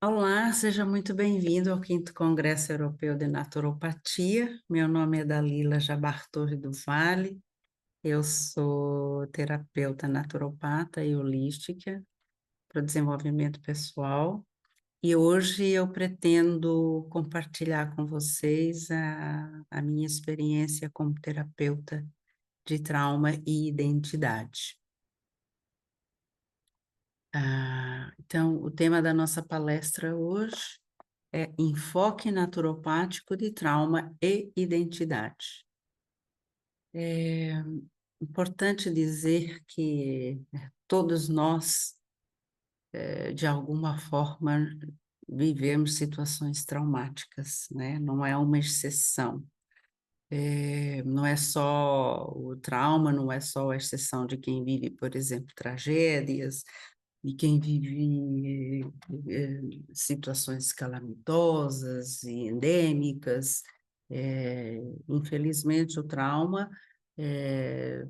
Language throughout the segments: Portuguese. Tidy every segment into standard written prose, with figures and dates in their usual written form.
Olá, seja muito bem-vindo ao 5º Congresso Europeu de Naturopatia. Meu nome é Dalila Jabartorre do Vale, eu sou terapeuta naturopata e holística para o desenvolvimento pessoal e hoje eu pretendo compartilhar com vocês a minha experiência como terapeuta de trauma e identidade. Então, o tema da nossa palestra hoje é enfoque naturopático de trauma e identidade. É importante dizer que todos nós, de alguma forma, vivemos situações traumáticas, né? Não é uma exceção. Não é só o trauma, não é só a exceção de quem vive, por exemplo, tragédias, e quem vive situações calamitosas e endêmicas. Infelizmente, o trauma é,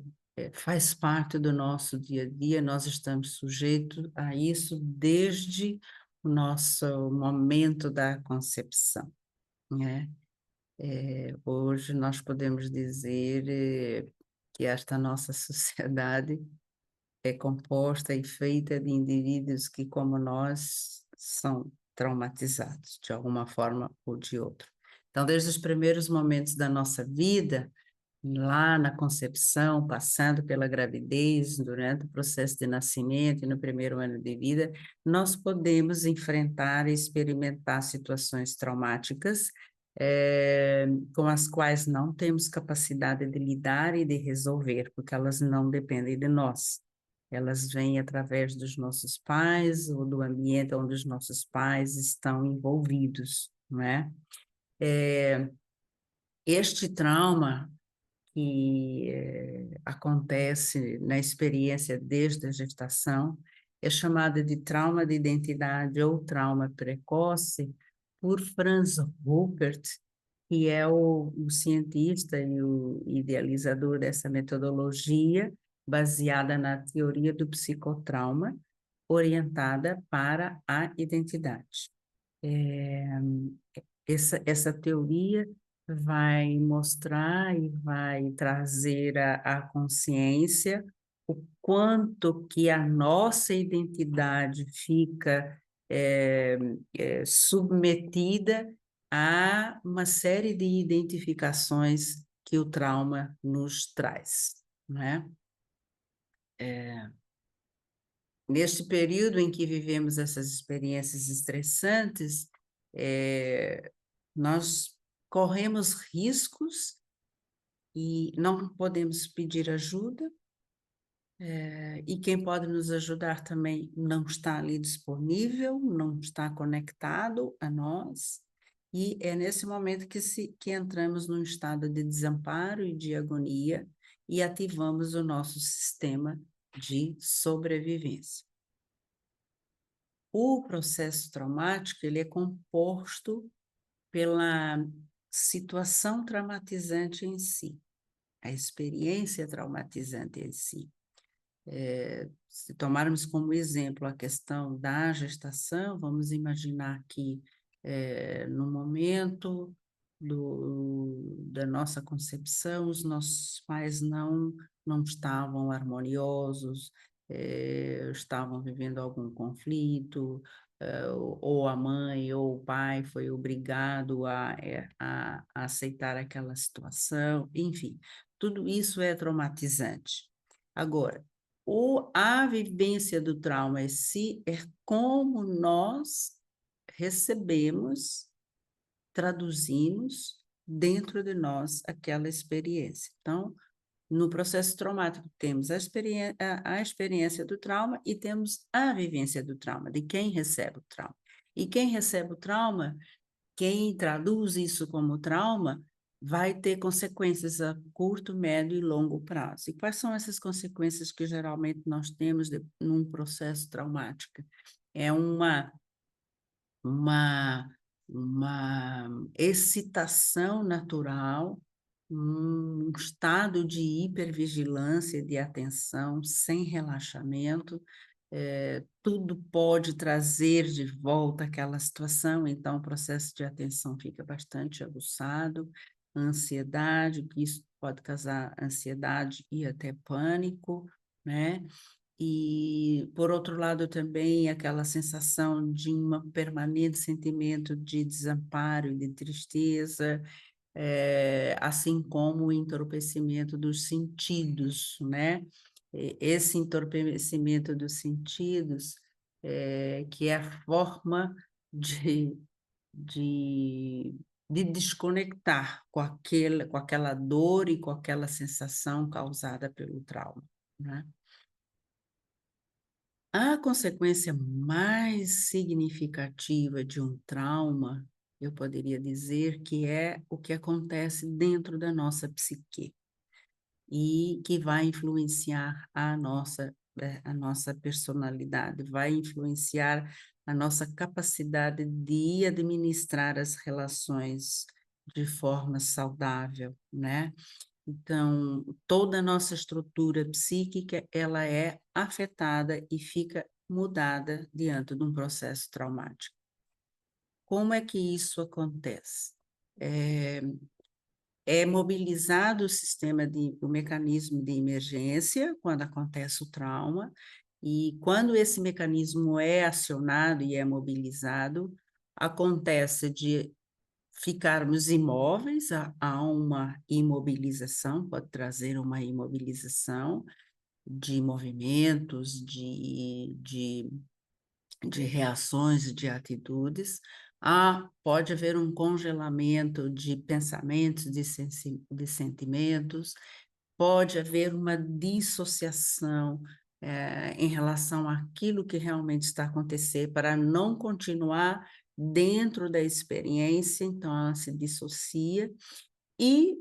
faz parte do nosso dia a dia, nós estamos sujeitos a isso desde o nosso momento da concepção, né? Hoje nós podemos dizer que esta nossa sociedade é composta e feita de indivíduos que, como nós, são traumatizados de alguma forma ou de outra. Então, desde os primeiros momentos da nossa vida, lá na concepção, passando pela gravidez, durante o processo de nascimento e no primeiro ano de vida, nós podemos enfrentar e experimentar situações traumáticas, com as quais não temos capacidade de lidar e de resolver, porque elas não dependem de nós. Elas vêm através dos nossos pais ou do ambiente onde os nossos pais estão envolvidos, não é? Este trauma que acontece na experiência desde a gestação é chamado de trauma de identidade ou trauma precoce por Franz Ruppert, que é o cientista e o idealizador dessa metodologia baseada na teoria do psicotrauma, orientada para a identidade. Essa teoria vai mostrar e vai trazer à consciência o quanto que a nossa identidade fica submetida a uma série de identificações que o trauma nos traz, não é? Neste período em que vivemos essas experiências estressantes, nós corremos riscos e não podemos pedir ajuda, e quem pode nos ajudar também não está ali disponível, não está conectado a nós, e é nesse momento que entramos num estado de desamparo e de agonia e ativamos o nosso sistema de sobrevivência. O processo traumático, ele é composto pela situação traumatizante em si, a experiência traumatizante em si. Se tomarmos como exemplo a questão da gestação, vamos imaginar que no momento da nossa concepção, os nossos pais não estavam harmoniosos, estavam vivendo algum conflito, ou a mãe ou o pai foi obrigado a aceitar aquela situação, enfim, tudo isso é traumatizante. Agora, a vivência do trauma em si é como nós recebemos, traduzimos dentro de nós aquela experiência. Então, no processo traumático, temos a experiência do trauma e temos a vivência do trauma, de quem recebe o trauma. E quem recebe o trauma, quem traduz isso como trauma, vai ter consequências a curto, médio e longo prazo. E quais são essas consequências que geralmente nós temos num processo traumático? É uma, uma excitação natural, um estado de hipervigilância, de atenção, sem relaxamento, tudo pode trazer de volta aquela situação, então o processo de atenção fica bastante aguçado, ansiedade, que isso pode causar ansiedade e até pânico, né? E, por outro lado, também aquela sensação de um permanente sentimento de desamparo e de tristeza, assim como o entorpecimento dos sentidos, né? Esse entorpecimento dos sentidos, que é a forma de, de, de desconectar com aquela dor e com aquela sensação causada pelo trauma, né? A consequência mais significativa de um trauma, eu poderia dizer que é o que acontece dentro da nossa psique e que vai influenciar a nossa personalidade, vai influenciar a nossa capacidade de administrar as relações de forma saudável, né? Então, toda a nossa estrutura psíquica, ela é afetada e fica mudada diante de um processo traumático. Como é que isso acontece? É, é mobilizado o mecanismo de emergência quando acontece o trauma, e quando esse mecanismo é acionado e é mobilizado, acontece de ficarmos imóveis, há uma imobilização, pode trazer uma imobilização de movimentos, de reações, de atitudes. Pode haver um congelamento de pensamentos, de sentimentos, pode haver uma dissociação em relação àquilo que realmente está acontecendo, para não continuar dentro da experiência, então ela se dissocia, e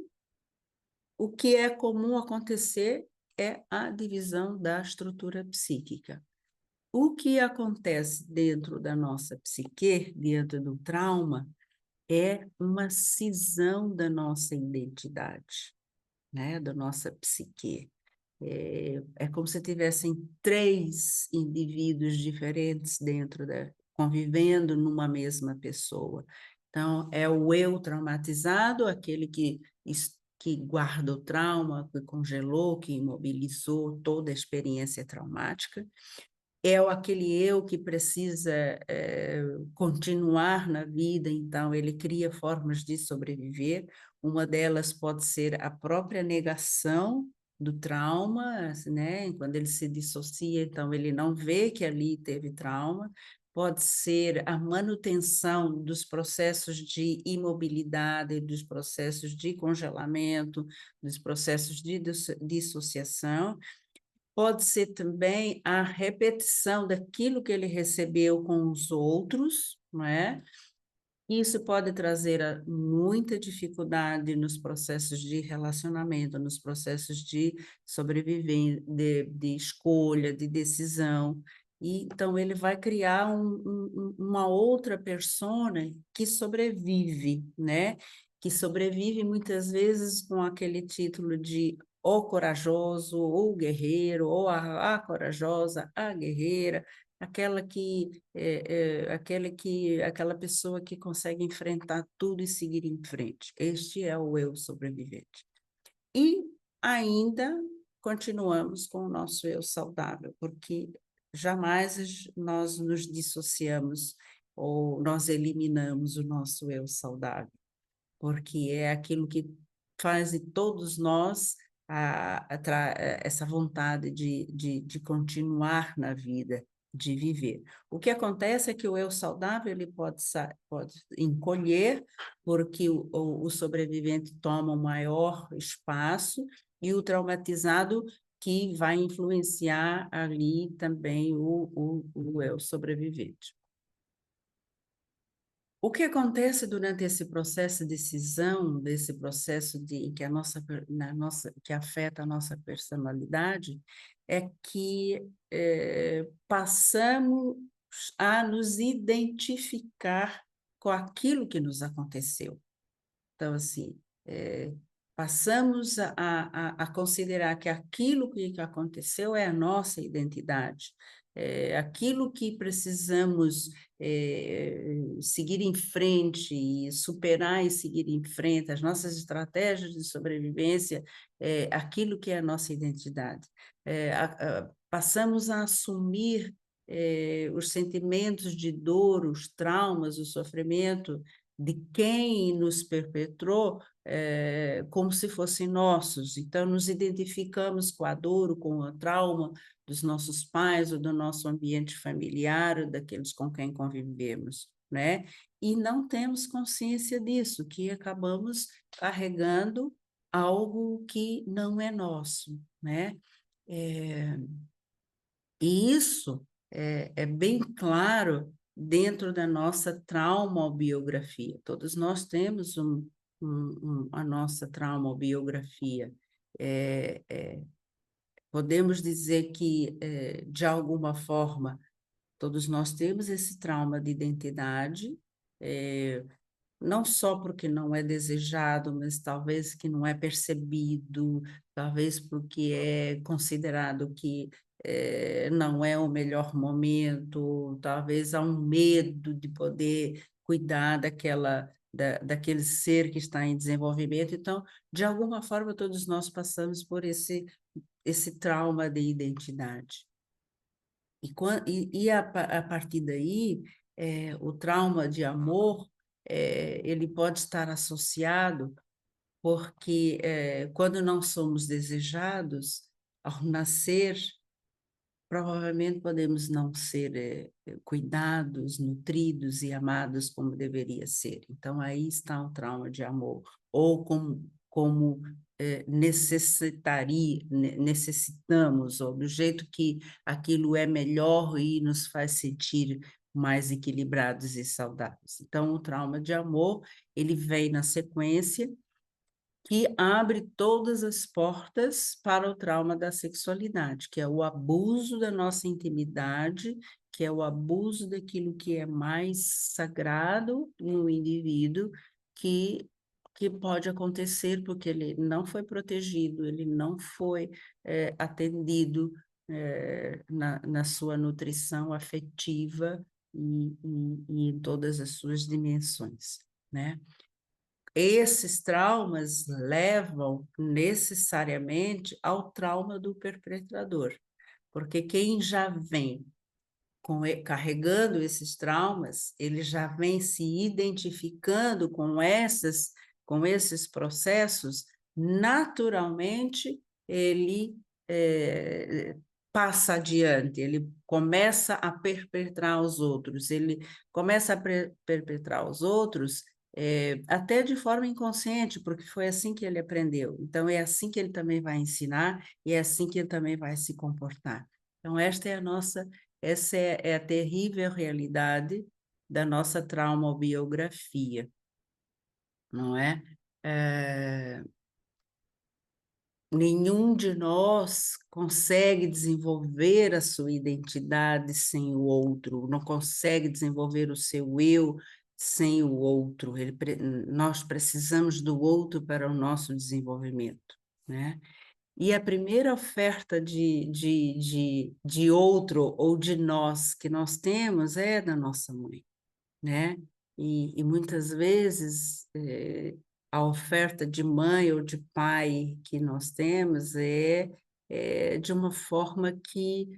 o que é comum acontecer é a divisão da estrutura psíquica. O que acontece dentro da nossa psique, dentro do trauma, é uma cisão da nossa identidade, né, da nossa psique. É como se tivessem três indivíduos diferentes convivendo numa mesma pessoa. Então, é o eu traumatizado, aquele que guarda o trauma, que congelou, que imobilizou toda a experiência traumática. Aquele eu que precisa continuar na vida, então ele cria formas de sobreviver. Uma delas pode ser a própria negação do trauma, né? Quando ele se dissocia, então ele não vê que ali teve trauma. Pode ser a manutenção dos processos de imobilidade, dos processos de congelamento, dos processos de dissociação. Pode ser também a repetição daquilo que ele recebeu com os outros, não é? Isso pode trazer muita dificuldade nos processos de relacionamento, nos processos de sobrevivência, de escolha, de decisão. E, então, ele vai criar uma outra persona que sobrevive, né? Que sobrevive muitas vezes com aquele título de o corajoso, ou guerreiro, ou a corajosa, a guerreira, aquela pessoa que consegue enfrentar tudo e seguir em frente. Este é o eu sobrevivente. E ainda continuamos com o nosso eu saudável, porque jamais nós nos dissociamos ou nós eliminamos o nosso eu saudável, porque é aquilo que faz de todos nós essa vontade de continuar na vida, de viver. O que acontece é que o eu saudável ele pode encolher, porque o sobrevivente toma um maior espaço, e o traumatizado que vai influenciar ali também o eu sobrevivente. O que acontece durante esse processo de cisão, desse processo que afeta a nossa personalidade, é que passamos a nos identificar com aquilo que nos aconteceu. Então, assim, passamos a considerar que aquilo que aconteceu é a nossa identidade. aquilo que precisamos seguir em frente e superar e seguir em frente, as nossas estratégias de sobrevivência, aquilo que é a nossa identidade. Passamos a assumir os sentimentos de dor, os traumas, o sofrimento de quem nos perpetrou como se fossem nossos. Então, nos identificamos com a dor, com o trauma dos nossos pais, ou do nosso ambiente familiar, ou daqueles com quem convivemos, né? E não temos consciência disso, que acabamos carregando algo que não é nosso, né? E isso é bem claro dentro da nossa traumobiografia. Todos nós temos a nossa traumobiografia. Podemos dizer que, de alguma forma, todos nós temos esse trauma de identidade, não só porque não é desejado, mas talvez que não é percebido, talvez porque é considerado que não é o melhor momento, talvez há um medo de poder cuidar daquele ser que está em desenvolvimento. Então, de alguma forma, todos nós passamos por esse trauma de identidade. A partir daí, o trauma de amor, ele pode estar associado porque quando não somos desejados, ao nascer, provavelmente podemos não ser cuidados, nutridos e amados como deveria ser. Então, aí está o trauma de amor, ou como necessitamos, ou do jeito que aquilo é melhor e nos faz sentir mais equilibrados e saudáveis. Então, o trauma de amor, ele vem na sequência, que abre todas as portas para o trauma da sexualidade, que é o abuso da nossa intimidade, que é o abuso daquilo que é mais sagrado no indivíduo, que pode acontecer porque ele não foi protegido, ele não foi atendido na sua nutrição afetiva e em todas as suas dimensões, né? Esses traumas levam necessariamente ao trauma do perpetrador, porque quem já vem carregando esses traumas, ele já vem se identificando com esses processos, naturalmente ele passa adiante, ele começa a perpetrar os outros, ele começa a perpetrar os outros até de forma inconsciente, porque foi assim que ele aprendeu. Então, é assim que ele também vai ensinar e é assim que ele também vai se comportar. Então, essa é a terrível realidade da nossa traumobiografia, não é? Nenhum de nós consegue desenvolver a sua identidade sem o outro, não consegue desenvolver o seu eu sem o outro. Nós precisamos do outro para o nosso desenvolvimento, né? E a primeira oferta de outro ou de nós que nós temos é da nossa mãe, né? E muitas vezes a oferta de mãe ou de pai que nós temos é de uma forma que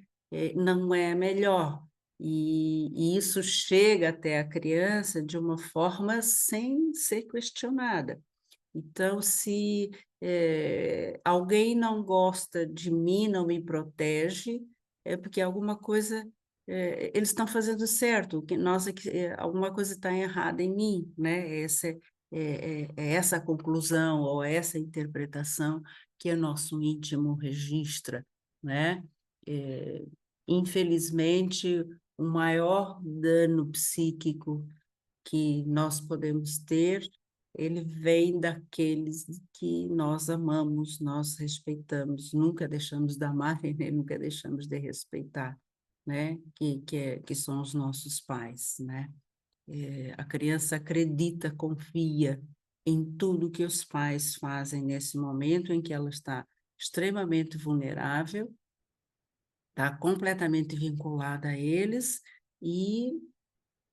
não é a melhor. E isso chega até a criança de uma forma sem ser questionada. Então, se alguém não gosta de mim, não me protege, é porque alguma coisa eles estão fazendo certo, que nós alguma coisa está errada em mim, né? É essa a conclusão ou é essa a interpretação que o nosso íntimo registra, né? É, Infelizmente, o maior dano psíquico que nós podemos ter, ele vem daqueles que nós amamos, nós respeitamos, nunca deixamos de amar e nem nunca deixamos de respeitar, né? Que são os nossos pais, né? A criança acredita, confia em tudo que os pais fazem nesse momento em que ela está extremamente vulnerável está completamente vinculada a eles, e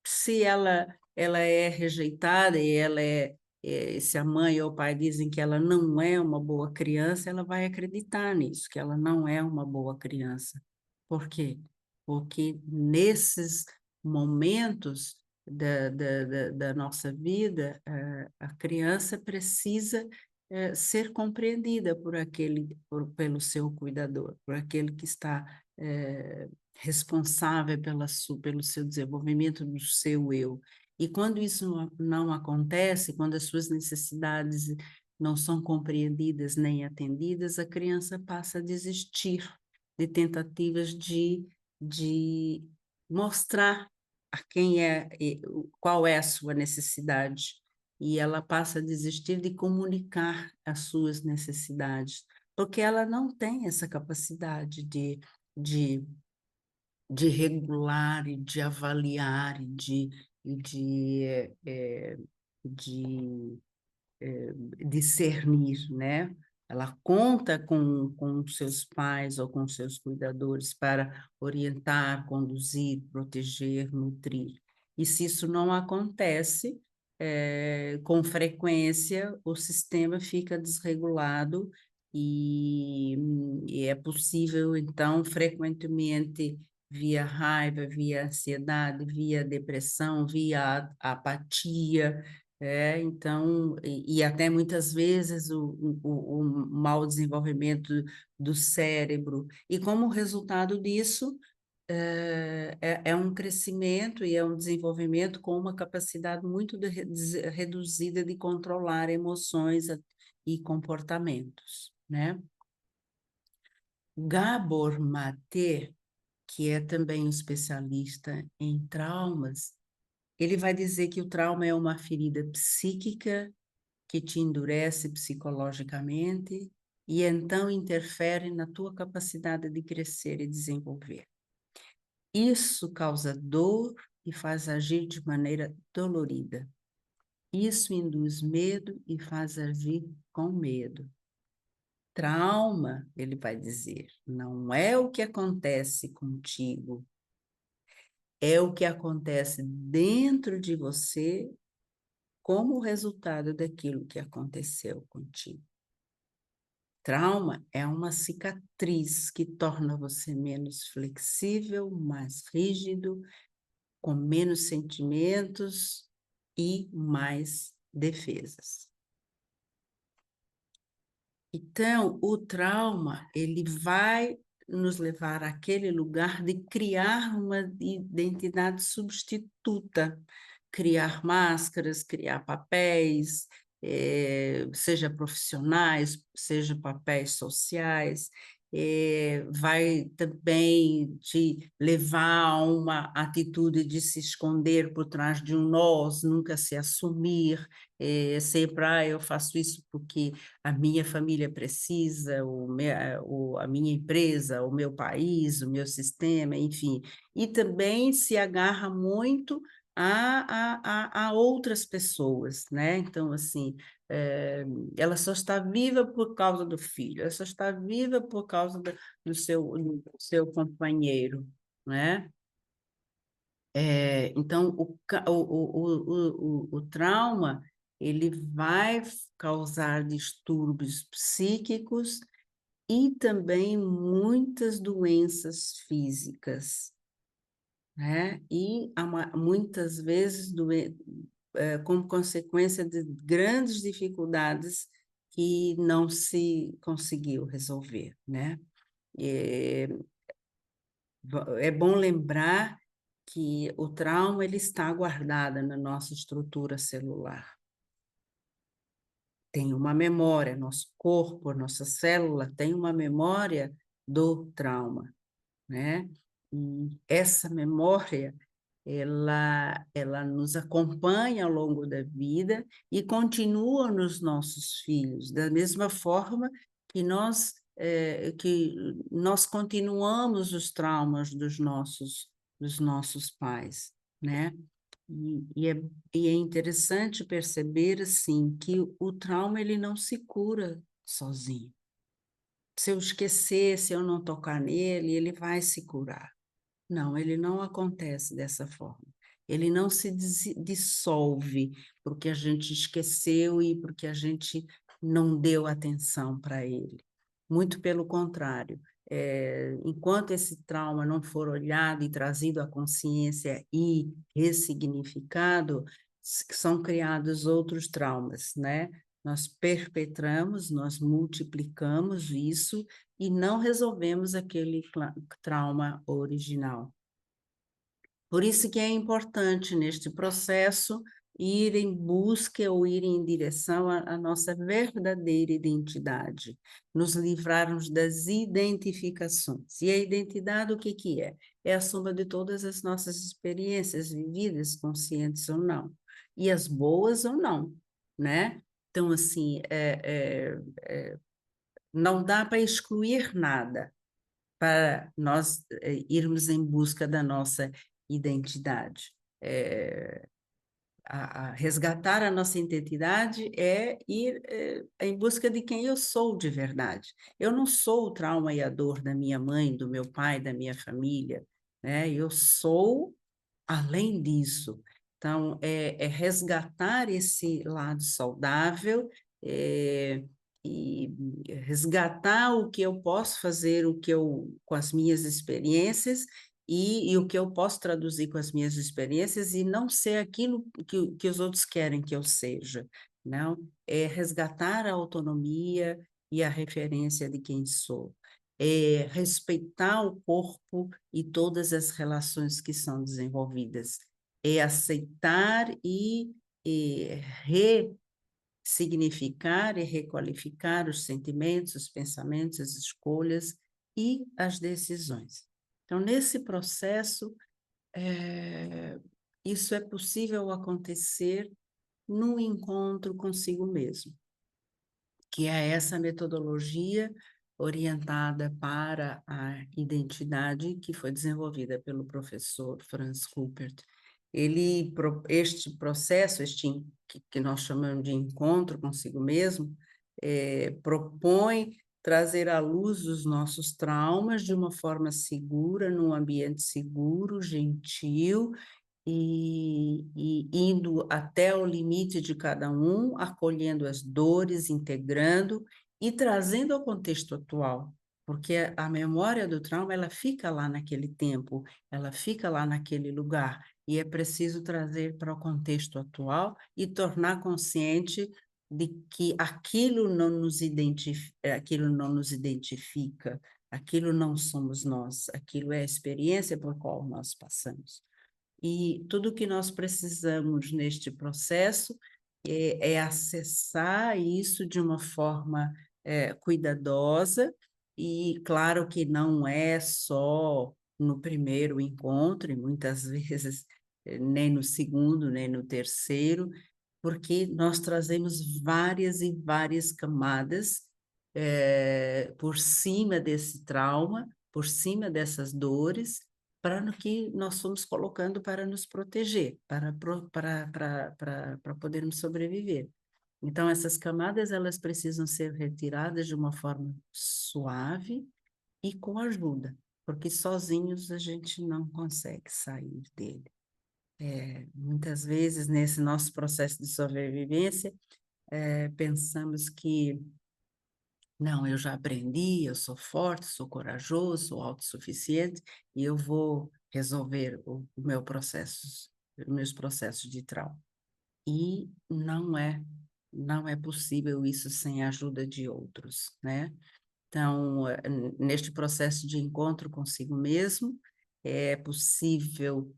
se ela é rejeitada e se a mãe ou o pai dizem que ela não é uma boa criança, ela vai acreditar nisso, que ela não é uma boa criança. Por quê? Porque nesses momentos da nossa vida, a criança precisa ser compreendida pelo seu cuidador, por aquele que está responsável pelo seu desenvolvimento do seu eu. E quando isso não acontece, quando as suas necessidades não são compreendidas nem atendidas, a criança passa a desistir de tentativas de mostrar a quem é, qual é a sua necessidade. E ela passa a desistir de comunicar as suas necessidades, porque ela não tem essa capacidade de de regular e de avaliar e de discernir, né? Ela conta com seus pais ou com seus cuidadores para orientar, conduzir, proteger, nutrir. E se isso não acontece, com frequência, o sistema fica desregulado e é possível, então, frequentemente, via raiva, via ansiedade, via depressão, via apatia, então, e até muitas vezes o mau desenvolvimento do cérebro. E como resultado disso, é um crescimento e é um desenvolvimento com uma capacidade muito reduzida de controlar emoções e comportamentos, né? Gabor Mate, que é também um especialista em traumas, ele vai dizer que o trauma é uma ferida psíquica que te endurece psicologicamente e então interfere na tua capacidade de crescer e desenvolver. Isso causa dor e faz agir de maneira dolorida. Isso induz medo e faz agir com medo. Trauma, ele vai dizer, não é o que acontece contigo, é o que acontece dentro de você como resultado daquilo que aconteceu contigo. Trauma é uma cicatriz que torna você menos flexível, mais rígido, com menos sentimentos e mais defesas. Então, o trauma, ele vai nos levar àquele lugar de criar uma identidade substituta, criar máscaras, criar papéis, seja profissionais, seja papéis sociais, vai também te levar a uma atitude de se esconder por trás de um nós, nunca se assumir, sempre, eu faço isso porque a minha família precisa, a minha empresa, o meu país, o meu sistema, enfim. E também se agarra muito a outras pessoas, né? Então, assim, ela só está viva por causa do filho, ela só está viva por causa do seu companheiro, né? Então, o trauma, ele vai causar distúrbios psíquicos e também muitas doenças físicas, né? E muitas vezes como consequência de grandes dificuldades que não se conseguiu resolver, né? É, é bom lembrar que o trauma ele está guardado na nossa estrutura celular. Tem uma memória, nosso corpo, nossa célula tem uma memória do trauma, né? E essa memória, ela nos acompanha ao longo da vida e continua nos nossos filhos, da mesma forma que nós continuamos os traumas dos nossos pais, né? E é interessante perceber, assim, que o trauma ele não se cura sozinho. se eu esquecer, se eu não tocar nele, ele vai se curar. Não, ele não acontece dessa forma. Ele não se dissolve porque a gente esqueceu e porque a gente não deu atenção para ele. Muito pelo contrário, enquanto esse trauma não for olhado e trazido à consciência e ressignificado, são criados outros traumas, né? Nós perpetramos, nós multiplicamos isso e não resolvemos aquele trauma original. Por isso que é importante neste processo ir em busca ou ir em direção à nossa verdadeira identidade, nos livrarmos das identificações. E a identidade o que que é? É a soma de todas as nossas experiências vividas, conscientes ou não, e as boas ou não, né? Então, assim, não dá para excluir nada para nós irmos em busca da nossa identidade. Resgatar a nossa identidade é ir em busca de quem eu sou de verdade. Eu não sou o trauma e a dor da minha mãe, do meu pai, da minha família, né? Eu sou além disso. Então, é resgatar esse lado saudável, é, e resgatar o que eu posso fazer, com as minhas experiências, e o que eu posso traduzir com as minhas experiências, e não ser aquilo que os outros querem que eu seja. Não, é resgatar a autonomia e a referência de quem sou. É respeitar o corpo e todas as relações que são desenvolvidas. É aceitar e ressignificar e requalificar os sentimentos, os pensamentos, as escolhas e as decisões. Então, nesse processo, isso é possível acontecer no encontro consigo mesmo, que é essa metodologia orientada para a identidade que foi desenvolvida pelo professor Franz Ruppert. Este processo, que nós chamamos de encontro consigo mesmo, propõe trazer à luz os nossos traumas de uma forma segura, num ambiente seguro, gentil, e indo até o limite de cada um, acolhendo as dores, integrando e trazendo ao contexto atual, porque a memória do trauma, ela fica lá naquele tempo, ela fica lá naquele lugar, e é preciso trazer para o contexto atual e tornar consciente de que aquilo não nos identifica, aquilo não somos nós, aquilo é a experiência por qual nós passamos. E tudo que nós precisamos neste processo é acessar isso de uma forma cuidadosa, e claro que não é só no primeiro encontro, e muitas vezes nem no segundo, nem no terceiro, porque nós trazemos várias e várias camadas por cima desse trauma, por cima dessas dores, para no que nós fomos colocando para nos proteger, para podermos sobreviver. Então, essas camadas, elas precisam ser retiradas de uma forma suave e com ajuda, porque sozinhos a gente não consegue sair dele. Muitas vezes, nesse nosso processo de sobrevivência, pensamos que não, eu já aprendi, eu sou forte, sou corajoso, sou autossuficiente e eu vou resolver o meu processo, os meus processos de trauma. E não é possível isso sem a ajuda de outros, né? Então, neste processo de encontro consigo mesmo, é possível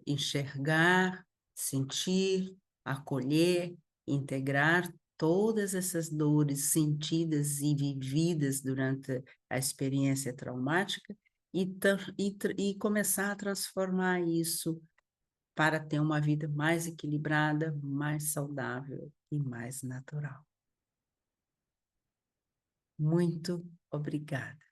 enxergar, sentir, acolher, integrar todas essas dores sentidas e vividas durante a experiência traumática e começar a transformar isso para ter uma vida mais equilibrada, mais saudável e mais natural. Muito obrigada.